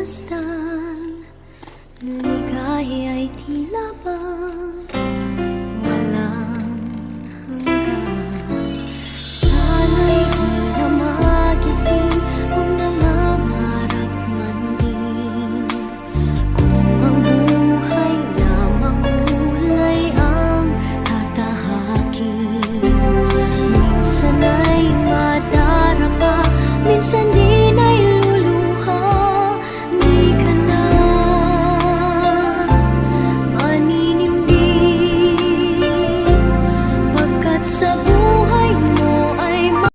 pagmasdan, ligaya'y tila ba walang hanggan. Sana'y di na magising kung nangangarap man din, kung ang buhay na makulay ang tatahakin. Minsan ay madarapa, minsan di